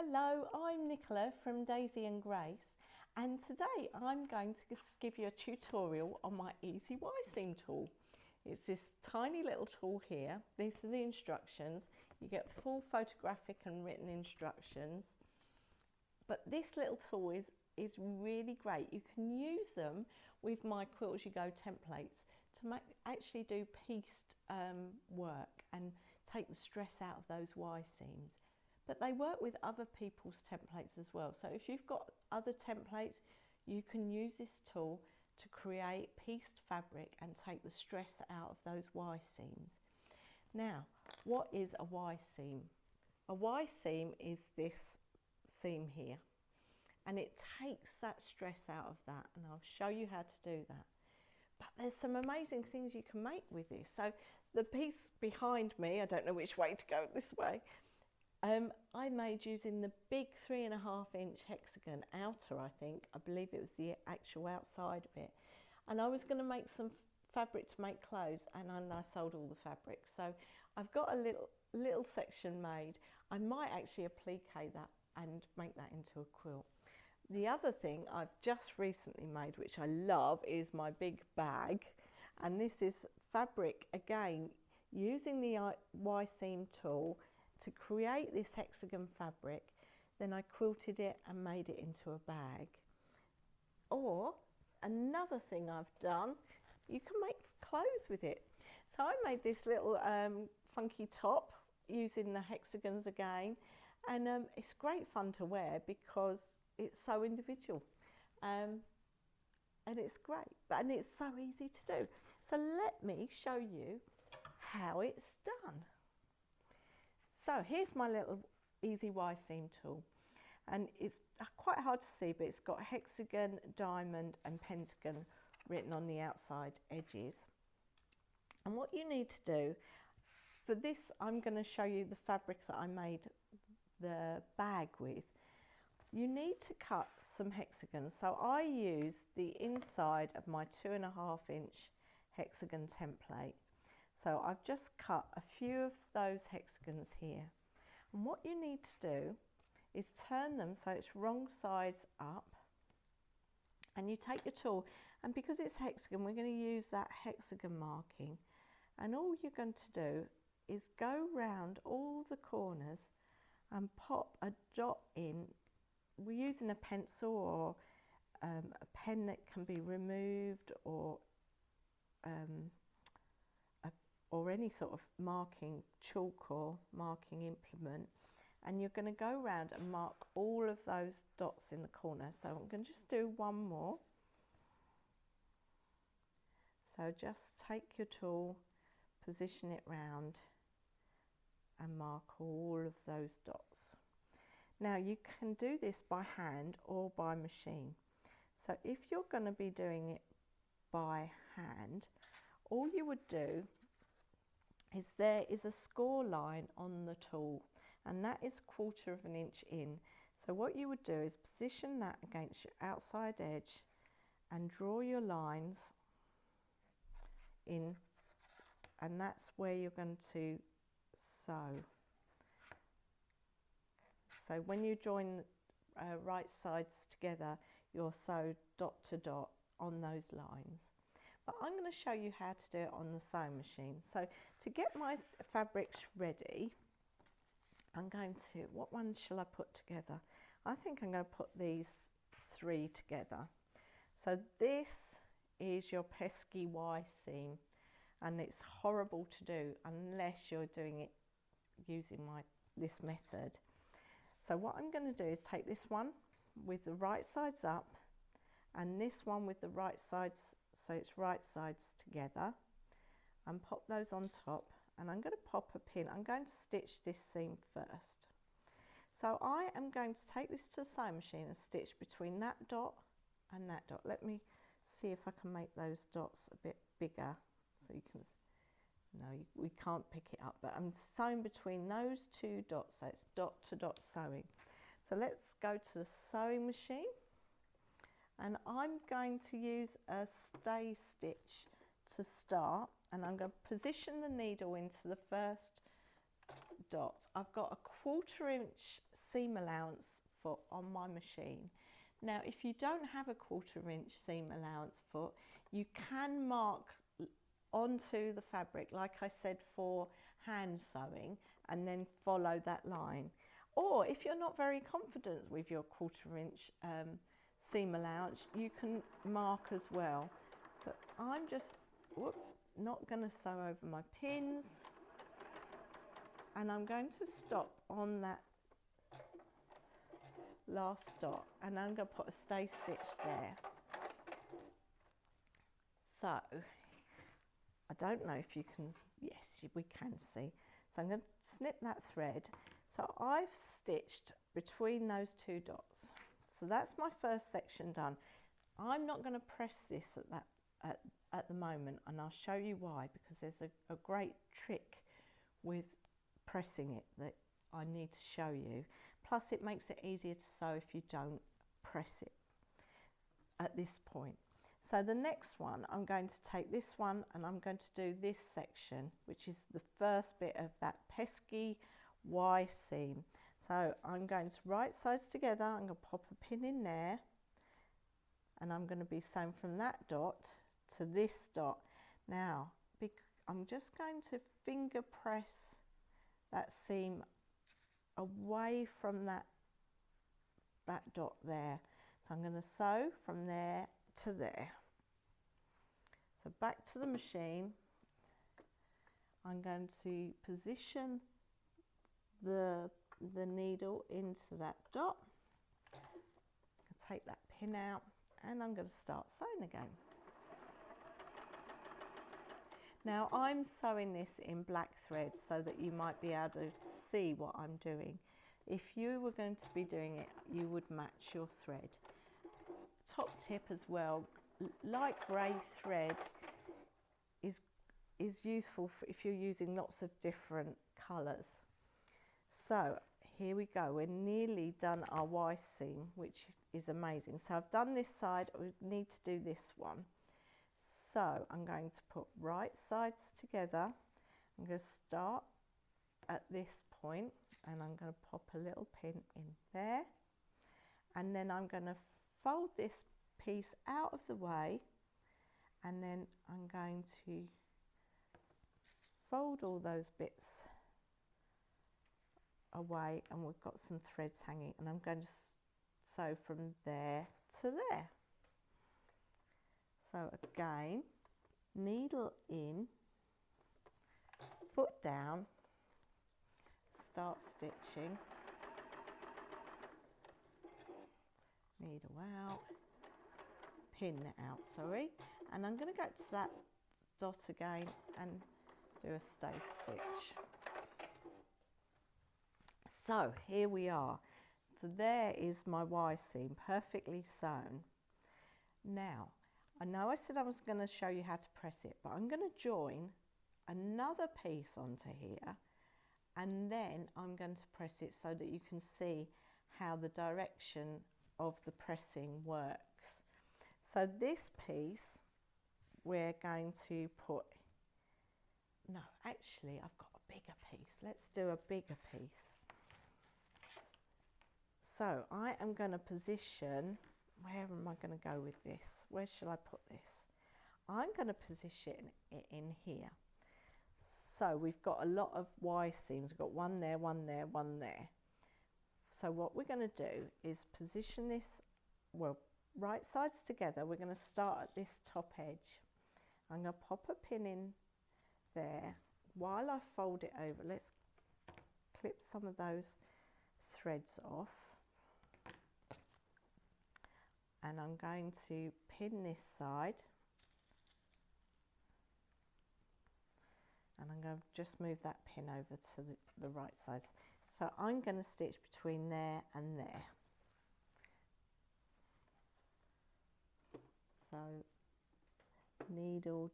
Hello, I'm Nicola from Daisy and Grace, and today I'm going to give you a tutorial on my Easy Y Seam tool. It's this tiny little tool here. These are the instructions. You get full photographic and written instructions, but this little tool is really great. You can use them with my Quilt As You Go templates to actually do pieced work and take the stress out of those Y seams. But they work with other people's templates as well. So if you've got other templates, you can use this tool to create pieced fabric and take the stress out of those Y seams. Now, what is a Y seam? A Y seam is this seam here, and it takes that stress out of that, and I'll show you how to do that. But there's some amazing things you can make with this. So the piece behind me, I don't know which way to go this way, I made using the big 3.5-inch hexagon outer, I believe it was the actual outside of it. And I was going to make some fabric to make clothes, and I sold all the fabric. So I've got a little section made. I might actually applique that and make that into a quilt. The other thing I've just recently made, which I love, is my big bag. And this is fabric, again, using the Y seam tool to create this hexagon fabric. Then I quilted it and made it into a bag. Or another thing I've done, you can make clothes with it. So I made this little funky top using the hexagons again, and it's great fun to wear because it's so individual, and it's great, and it's so easy to do. So let me show you how it's done. So here's my little Easy Y Seam tool, and it's quite hard to see, but it's got hexagon, diamond and pentagon written on the outside edges. And what you need to do for this, I'm going to show you the fabric that I made the bag with. You need to cut some hexagons. So I use the inside of my 2.5-inch hexagon template. So I've just cut a few of those hexagons here. And what you need to do is turn them so it's wrong sides up. And you take your tool, and because it's hexagon, we're going to use that hexagon marking. And all you're going to do is go round all the corners and pop a dot in. We're using a pencil or a pen that can be removed, or any sort of marking chalk or marking implement, and you're going to go around and mark all of those dots in the corner. So I'm going to just do one more. So just take your tool, position it round and mark all of those dots. Now you can do this by hand or by machine. So if you're going to be doing it by hand, all you would do is there is a score line on the tool, and that is 1/4 inch in. So what you would do is position that against your outside edge and draw your lines in, and that's where you're going to sew. So when you join right sides together, you'll sew dot to dot on those lines. But I'm going to show you how to do it on the sewing machine. So to get my fabrics ready, I'm going to, what ones shall I put together? I think I'm going to put these 3 together. So this is your pesky Y seam, and it's horrible to do unless you're doing it using this method. So what I'm going to do is take this one with the right sides up, and this one with the right sides, so it's right sides together, and pop those on top. And I'm going to pop a pin. I'm going to stitch this seam first. So I am going to take this to the sewing machine and stitch between that dot and that dot. Let me see if I can make those dots a bit bigger so you can, no, we can't pick it up, but I'm sewing between those 2 dots, so it's dot to dot sewing. So let's go to the sewing machine, and I'm going to use a stay stitch to start, and I'm going to position the needle into the first dot. I've got a 1/4 inch seam allowance foot on my machine. Now, if you don't have a 1/4 inch seam allowance foot, you can mark onto the fabric, like I said, for hand sewing, and then follow that line. Or if you're not very confident with your 1/4 inch seam allowance, you can mark as well. But I'm just not going to sew over my pins, and I'm going to stop on that last dot, and I'm going to put a stay stitch there. So I don't know if you can, yes, we can see. So I'm going to snip that thread. So I've stitched between those 2 dots. So that's my first section done. I'm not going to press this at the moment, and I'll show you why, because there's a great trick with pressing it that I need to show you. Plus it makes it easier to sew if you don't press it at this point. So the next one, I'm going to take this one and I'm going to do this section, which is the first bit of that pesky Y seam. So I'm going to right sides together, I'm going to pop a pin in there, and I'm going to be sewing from that dot to this dot. Now I'm just going to finger press that seam away from that dot there. So I'm going to sew from there to there. So back to the machine, I'm going to position the needle into that dot. I'll take that pin out and I'm going to start sewing again. Now I'm sewing this in black thread so that you might be able to see what I'm doing. If you were going to be doing it, you would match your thread. Top tip as well, light grey thread is useful for if you're using lots of different colours. So here we go, we're nearly done our Y seam, which is amazing. So I've done this side, we need to do this one. So I'm going to put right sides together. I'm going to start at this point and I'm going to pop a little pin in there, and then I'm going to fold this piece out of the way, and then I'm going to fold all those bits away, and we've got some threads hanging, and I'm going to sew from there to there. So again, needle in, foot down, start stitching, needle out, pin out, sorry, and I'm going to go to that dot again and do a stay stitch. So here we are. So there is my Y seam, perfectly sewn. Now, I know I said I was going to show you how to press it, but I'm going to join another piece onto here, and then I'm going to press it so that you can see how the direction of the pressing works. So this piece we're going to put, no, actually I've got a bigger piece. Let's do a bigger piece. So I am going to position, where am I going to go with this? Where shall I put this? I'm going to position it in here. So we've got a lot of Y seams. We've got one there, one there, one there. So what we're going to do is position this, well, right sides together. We're going to start at this top edge. I'm going to pop a pin in there while I fold it over. Let's clip some of those threads off. And I'm going to pin this side, and I'm going to just move that pin over to the right side. So I'm going to stitch between there and there. So needle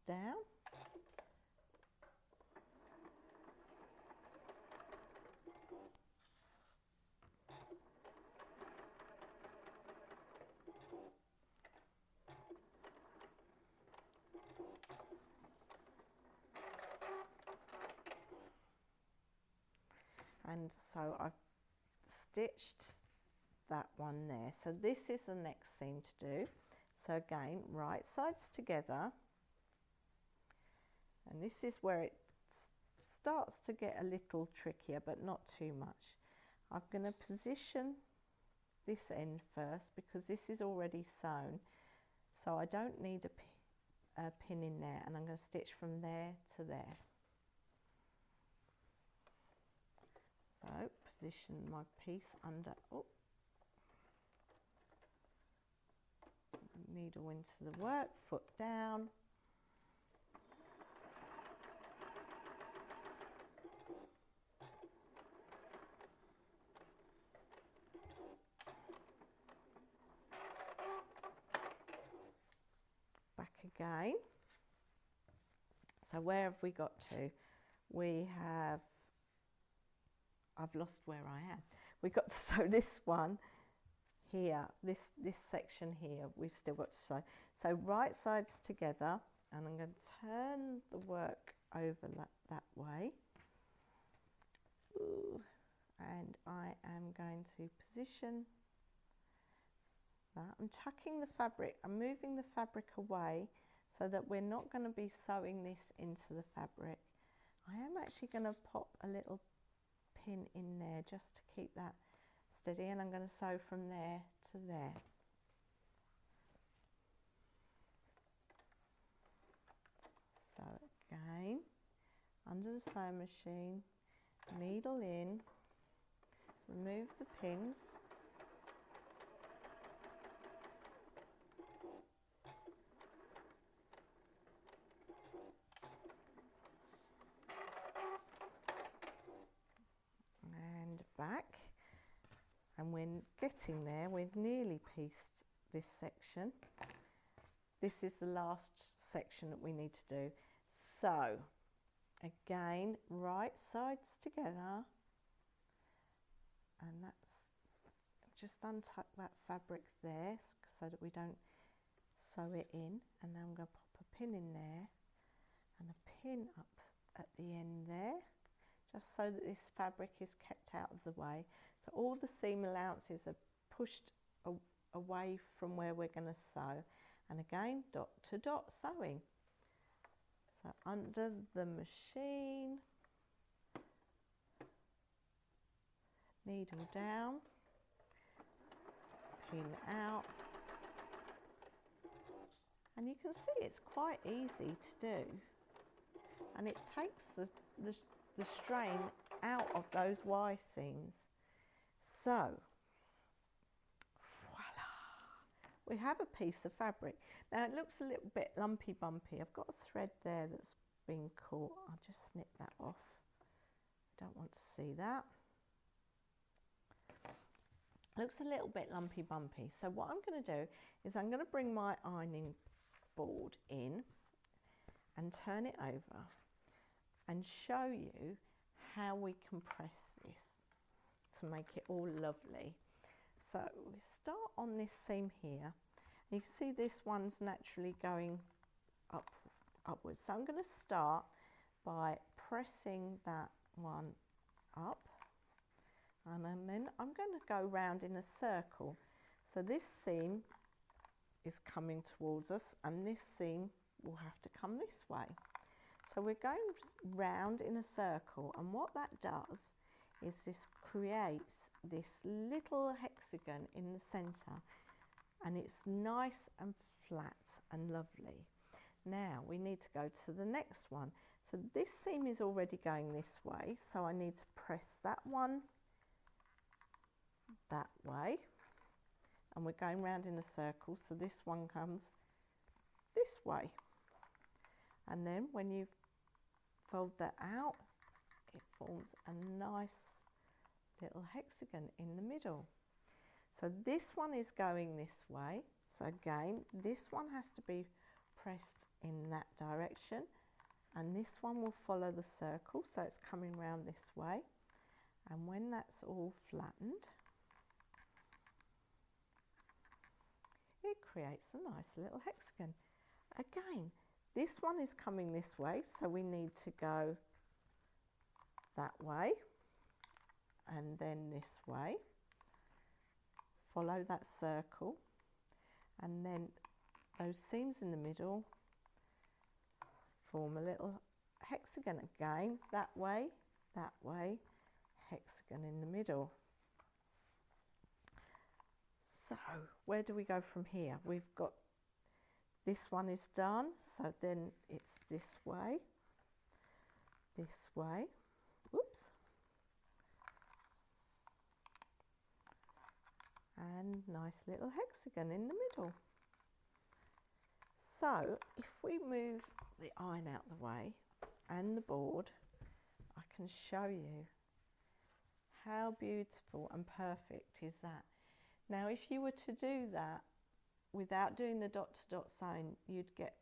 down. And so I've stitched that one there. So this is the next seam to do. So again, right sides together, and this is where it starts to get a little trickier, but not too much. I'm going to position this end first because this is already sewn, so I don't need a pin in there, and I'm going to stitch from there to there. So position my piece under, oh, needle into the work, foot down. Back again. So where have we got to? We have, I've lost where I am. We got to sew this one here, this section here, we've still got to sew. So right sides together, and I'm going to turn the work over that way. Ooh. And I am going to position that. I'm tucking the fabric, I'm moving the fabric away so that we're not going to be sewing this into the fabric. I am actually going to pop a little pin in there just to keep that steady, and I'm going to sew from there to there. So again, under the sewing machine, needle in, remove the pins, and back. And we're getting there, we've nearly pieced this section. This is the last section that we need to do. So again, right sides together, and that's just untuck that fabric there so that we don't sew it in. And now I'm going to pop a pin in there and a pin up at the end there, just so that this fabric is kept out of the way. So all the seam allowances are pushed away from where we're going to sew. And again, dot to dot sewing. So under the machine, needle down, pin out. And you can see it's quite easy to do. And it takes the strain out of those Y seams. So, voila, we have a piece of fabric. Now it looks a little bit lumpy bumpy. I've got a thread there that's been caught. I'll just snip that off. I don't want to see that. It looks a little bit lumpy bumpy. So what I'm going to do is I'm going to bring my ironing board in and turn it over and show you how we can press this to make it all lovely. So we start on this seam here, and you can see this one's naturally going upwards. So I'm going to start by pressing that one up, and then I'm going to go round in a circle. So this seam is coming towards us, and this seam will have to come this way. So we're going round in a circle, and what that does is this creates this little hexagon in the centre, and it's nice and flat and lovely. Now we need to go to the next one. So this seam is already going this way, so I need to press that one that way, and we're going round in a circle, so this one comes this way. And then when you fold that out, it forms a nice little hexagon in the middle. So this one is going this way. So again, this one has to be pressed in that direction, and this one will follow the circle, so it's coming round this way. And when that's all flattened, it creates a nice little hexagon. Again, this one is coming this way, so we need to go that way, and then this way. Follow that circle, and then those seams in the middle form a little hexagon again, that way, hexagon in the middle. So where do we go from here? We've got this one is done, so then it's this way, oops, and nice little hexagon in the middle. So if we move the iron out the way and the board, I can show you how beautiful and perfect is that. Now if you were to do that without doing the dot to dot sewing, you'd get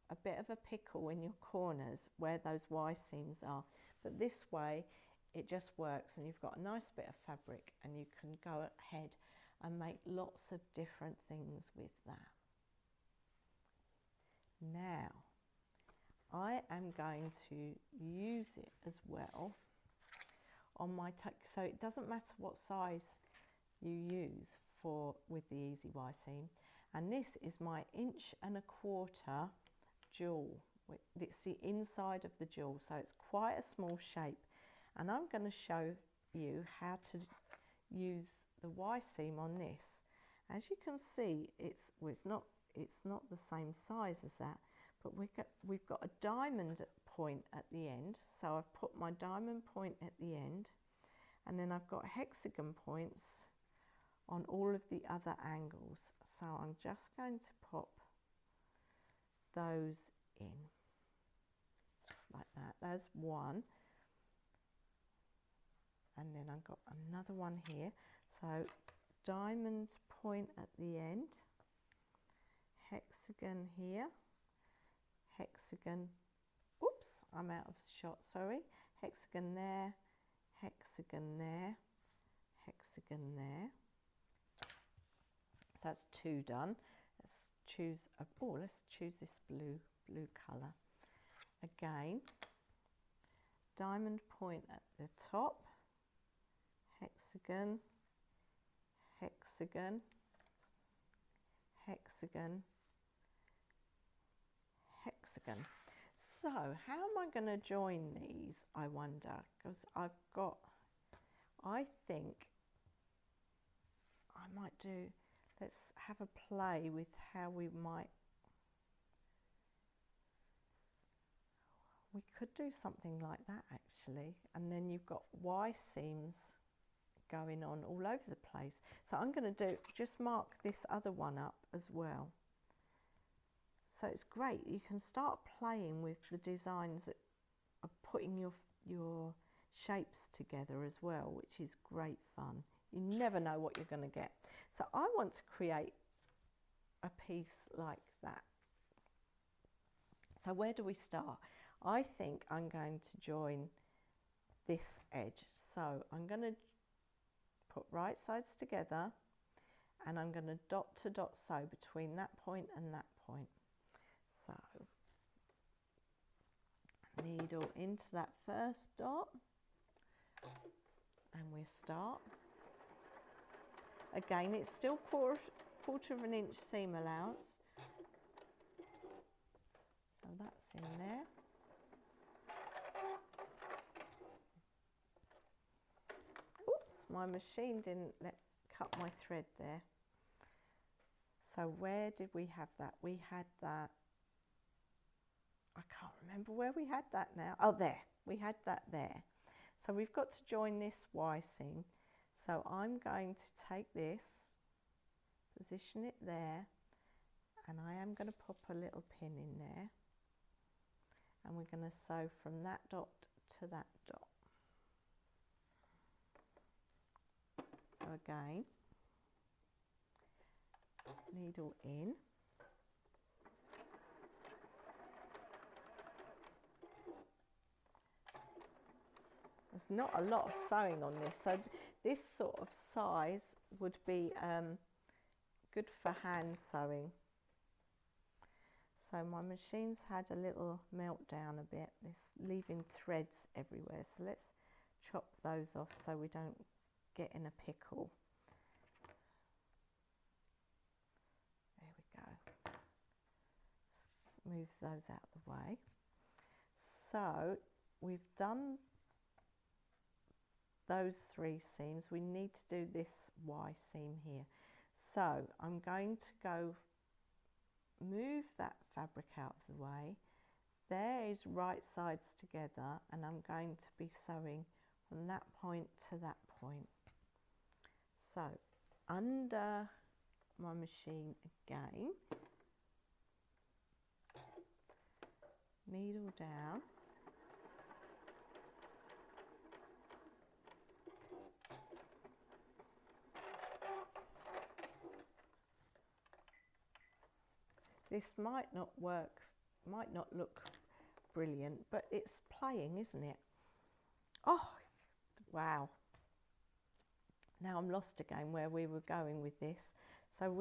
a bit of a pickle in your corners where those Y seams are, but this way it just works, and you've got a nice bit of fabric and you can go ahead and make lots of different things with that. Now I am going to use it as well on my so it doesn't matter what size you use with the Easy Y seam, and this is my 1¼ inch jewel. It's the inside of the jewel, so it's quite a small shape, and I'm going to show you how to use the Y seam on this. As you can see, it's not the same size as that, but we've got a diamond point at the end, so I've put my diamond point at the end, and then I've got hexagon points on all of the other angles. So I'm just going to pop those in like that. There's one, and then I've got another one here. So diamond point at the end, hexagon here, hexagon, oops, I'm out of shot, sorry, hexagon there, hexagon there, hexagon there. So that's 2 done. Let's choose this blue colour. Again, diamond point at the top, hexagon, hexagon, hexagon, hexagon. So how am I going to join these, I wonder? Because I think I might do, let's have a play with how we could do something like that actually, and then you've got Y seams going on all over the place. So I'm going to just mark this other one up as well. So it's great, you can start playing with the designs of putting your shapes together as well, which is great fun. You never know what you're going to get. So I want to create a piece like that. So where do we start? I think I'm going to join this edge. So I'm going to put right sides together, and I'm going to dot to dot sew between that point and that point. So needle into that first dot, and we start. Again, it's still quarter of an inch seam allowance. So that's in there. Oops, my machine didn't cut my thread there. So where did we have that? We had that, I can't remember where we had that now. Oh, there, we had that there. So we've got to join this Y seam. So I'm going to take this, position it there, and I am going to pop a little pin in there, and we're going to sew from that dot to that dot. So again, needle in, there's not a lot of sewing on this, so this sort of size would be good for hand sewing. So my machine's had a little meltdown a bit, it's leaving threads everywhere, so let's chop those off so we don't get in a pickle. There we go. Let's move those out of the way. So we've done those 3 seams. We need to do this Y seam here. So I'm going to go move that fabric out of the way. There is right sides together, and I'm going to be sewing from that point to that point. So under my machine again, needle down, this might not work, might not look brilliant, but it's playing, isn't it? Oh, wow. Now I'm lost again where we were going with this. So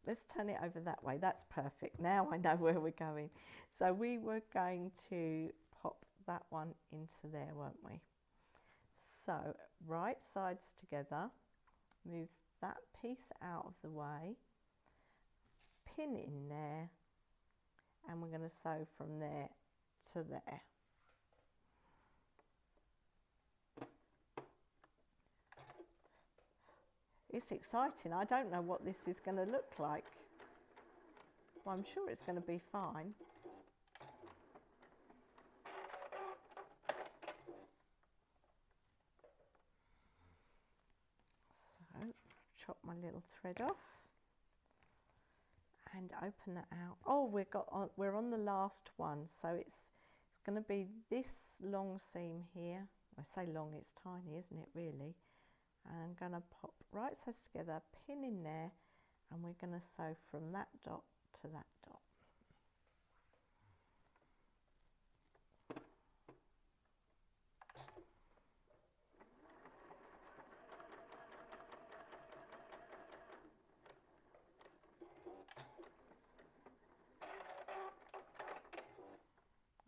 let's turn it over that way. That's perfect. Now I know where we're going. So we were going to pop that one into there, weren't we? So right sides together, move that piece out of the way, pin in there, and we're going to sew from there to there. It's exciting. I don't know what this is going to look like. Well, I'm sure it's going to be fine. So, chop my little thread off and open that out. Oh, we're on the last one, so it's going to be this long seam here. I say long, it's tiny, isn't it, really? And I'm going to pop right sides together, pin in there, and we're going to sew from that dot to that dot.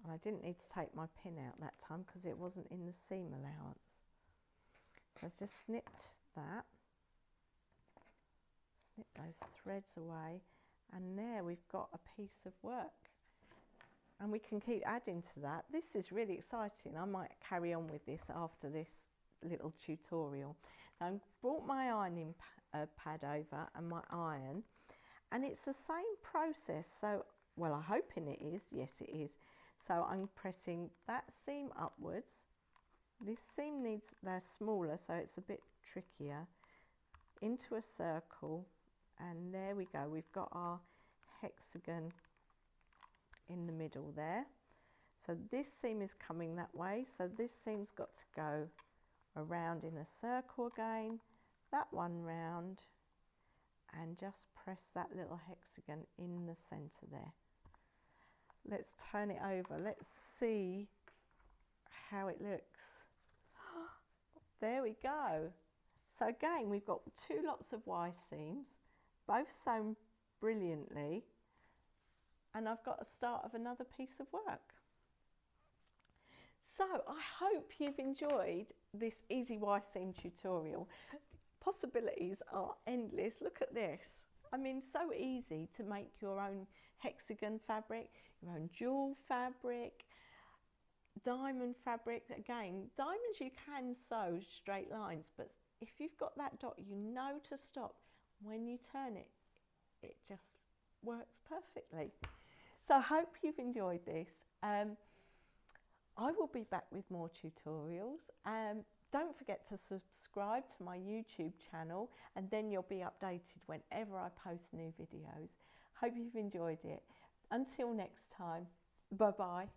And I didn't need to take my pin out that time because it wasn't in the seam allowance. So I've just snipped that, snip those threads away, and there we've got a piece of work. And we can keep adding to that. This is really exciting. I might carry on with this after this little tutorial. Now I've brought my ironing pad over and my iron, and it's the same process. So, well, I'm hoping it is. Yes, it is. So I'm pressing that seam upwards. This seam they're smaller, so it's a bit trickier, into a circle, and there we go. We've got our hexagon in the middle there. So this seam is coming that way, so this seam's got to go around in a circle again, that one round, and just press that little hexagon in the centre there. Let's turn it over. Let's see how it looks. There we go. So again, we've got 2 lots of Y seams, both sewn brilliantly, and I've got a start of another piece of work. So I hope you've enjoyed this easy Y seam tutorial. Possibilities are endless. Look at this. I mean, so easy to make your own hexagon fabric, your own jewel fabric, diamond fabric. Again, diamonds you can sew straight lines, but if you've got that dot, you know to stop. When you turn it, it just works perfectly. So I hope you've enjoyed this. I will be back with more tutorials. Don't forget to subscribe to my YouTube channel, and then you'll be updated whenever I post new videos. Hope you've enjoyed it. Until next time, bye-bye.